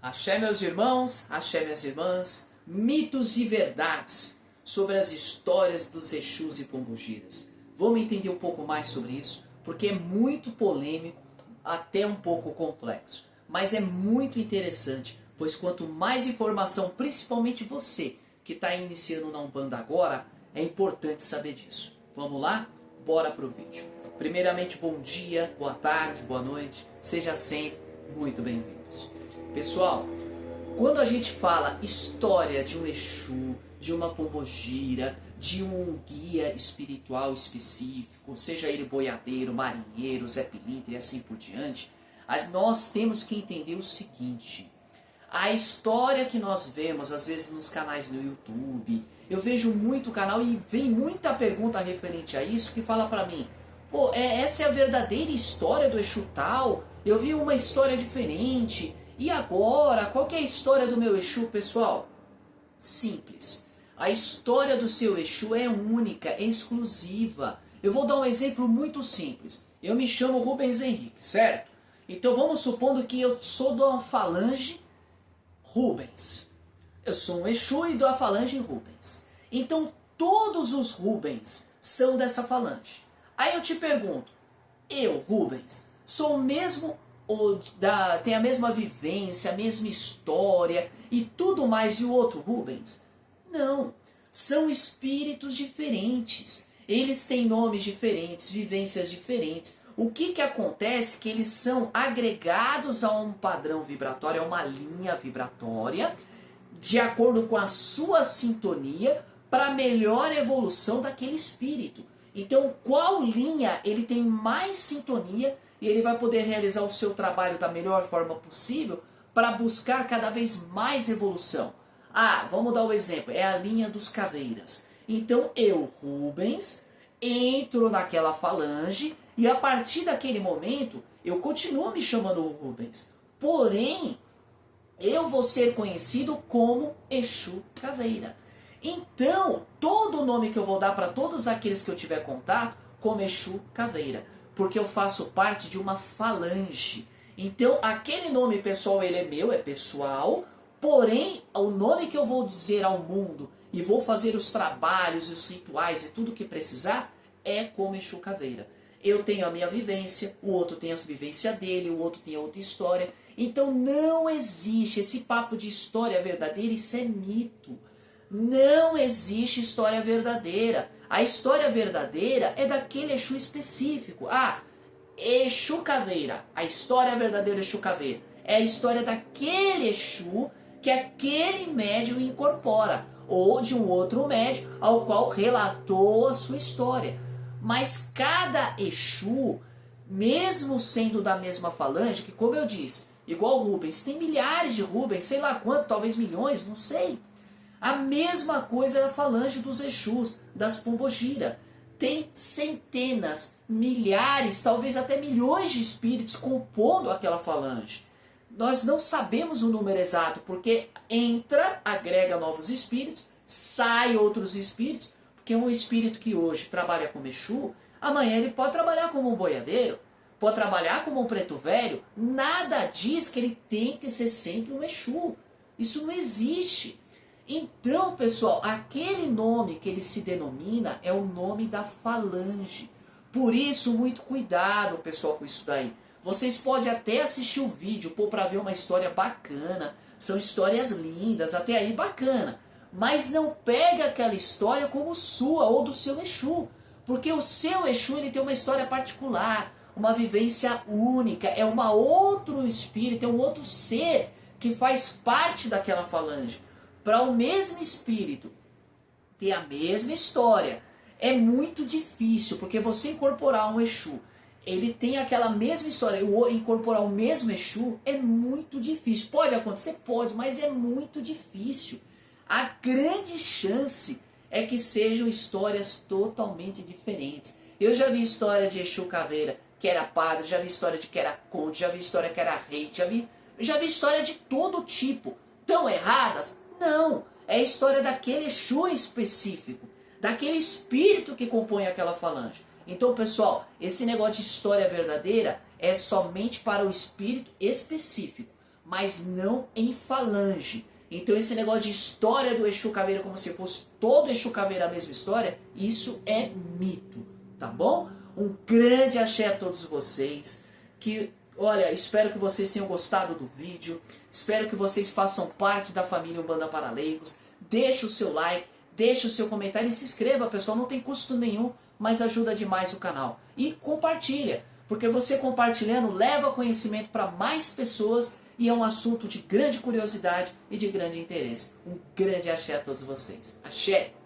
Axé, meus irmãos, axé, minhas irmãs, mitos e verdades sobre as histórias dos Exus e Pombogiras. Vamos entender um pouco mais sobre isso, porque é muito polêmico, até um pouco complexo. Mas é muito interessante, pois quanto mais informação, principalmente você que está iniciando na Umbanda agora, é importante saber disso. Vamos lá? Bora pro vídeo. Primeiramente, bom dia, boa tarde, boa noite, seja sempre muito bem-vindos. Pessoal, quando a gente fala história de um Exu, de uma pombogira, de um guia espiritual específico, seja ele boiadeiro, marinheiro, Zé Pilintra e assim por diante, nós temos que entender o seguinte: a história que nós vemos às vezes nos canais do YouTube, eu vejo muito canal e vem muita pergunta referente a isso que fala pra mim: pô, essa é a verdadeira história do Exu tal? Eu vi uma história diferente. E agora, qual que é a história do meu Exu, pessoal? Simples. A história do seu Exu é única, é exclusiva. Eu vou dar um exemplo muito simples. Eu me chamo Rubens Henrique, certo? Então vamos supondo que eu sou da falange Rubens. Eu sou um Exu e da falange Rubens. Então todos os Rubens são dessa falange. Aí eu te pergunto, eu, Rubens, sou o mesmo tem a mesma vivência, a mesma história e tudo mais de outro Rubens? Não, são espíritos diferentes, eles têm nomes diferentes, vivências diferentes. O que acontece é que eles são agregados a um padrão vibratório, a uma linha vibratória, de acordo com a sua sintonia, para melhor evolução daquele espírito. Então, qual linha ele tem mais sintonia e ele vai poder realizar o seu trabalho da melhor forma possível para buscar cada vez mais evolução? Ah, vamos dar um exemplo, é a linha dos caveiras. Então eu, Rubens, entro naquela falange e a partir daquele momento eu continuo me chamando Rubens. Porém, eu vou ser conhecido como Exu Caveira. Então, todo o nome que eu vou dar para todos aqueles que eu tiver contato, como Exu Caveira, porque eu faço parte de uma falange. Então, aquele nome pessoal, ele é meu, é pessoal, porém, o nome que eu vou dizer ao mundo e vou fazer os trabalhos, os rituais e tudo que precisar, é como Exu Caveira. Eu tenho a minha vivência, o outro tem a vivência dele, o outro tem a outra história. Então, não existe esse papo de história verdadeira, isso é mito. Não existe história verdadeira. A história verdadeira é daquele Exu específico. Ah, Exu Caveira. A história verdadeira Exu Caveira é a história daquele Exu que aquele médium incorpora, ou de um outro médium ao qual relatou a sua história. Mas cada Exu, mesmo sendo da mesma falange, que como eu disse, igual Rubens, tem milhares de Rubens, sei lá quanto, talvez milhões, não sei. A mesma coisa é a falange dos Exus, das Pombogira. Tem centenas, milhares, talvez até milhões de espíritos compondo aquela falange. Nós não sabemos o número exato, porque entra, agrega novos espíritos, sai outros espíritos, porque um espírito que hoje trabalha como Exu, amanhã ele pode trabalhar como um boiadeiro, pode trabalhar como um preto velho. Nada diz que ele tem que ser sempre um Exu. Isso não existe. Então, pessoal, aquele nome que ele se denomina é o nome da falange. Por isso, muito cuidado, pessoal, com isso daí. Vocês podem até assistir o vídeo, pô, para ver uma história bacana. São histórias lindas, até aí bacana. Mas não pega aquela história como sua ou do seu Exu. Porque o seu Exu, ele tem uma história particular, uma vivência única. É um outro espírito, é um outro ser que faz parte daquela falange. Para o mesmo espírito ter a mesma história é muito difícil, porque você incorporar um Exu, ele tem aquela mesma história, incorporar o mesmo Exu é muito difícil. Pode acontecer? Pode, mas é muito difícil. A grande chance é que sejam histórias totalmente diferentes. Eu já vi história de Exu Caveira que era padre, já vi história de que era conde, já vi história que era rei, já vi história de todo tipo. Tão erradas? Não, é a história daquele Exu específico, daquele espírito que compõe aquela falange. Então, pessoal, esse negócio de história verdadeira é somente para o espírito específico. mas não em falange. Então esse negócio de história do Exu Caveira como se fosse todo Exu Caveira a mesma história, isso é mito, tá bom? Um grande axé a todos vocês, que, olha, espero que vocês tenham gostado do vídeo, espero que vocês façam parte da família Umbanda para Leigos, deixe o seu like, deixe o seu comentário e se inscreva, pessoal, não tem custo nenhum, mas ajuda demais o canal. E compartilha, porque você compartilhando leva conhecimento para mais pessoas e é um assunto de grande curiosidade e de grande interesse. Um grande axé a todos vocês. Axé!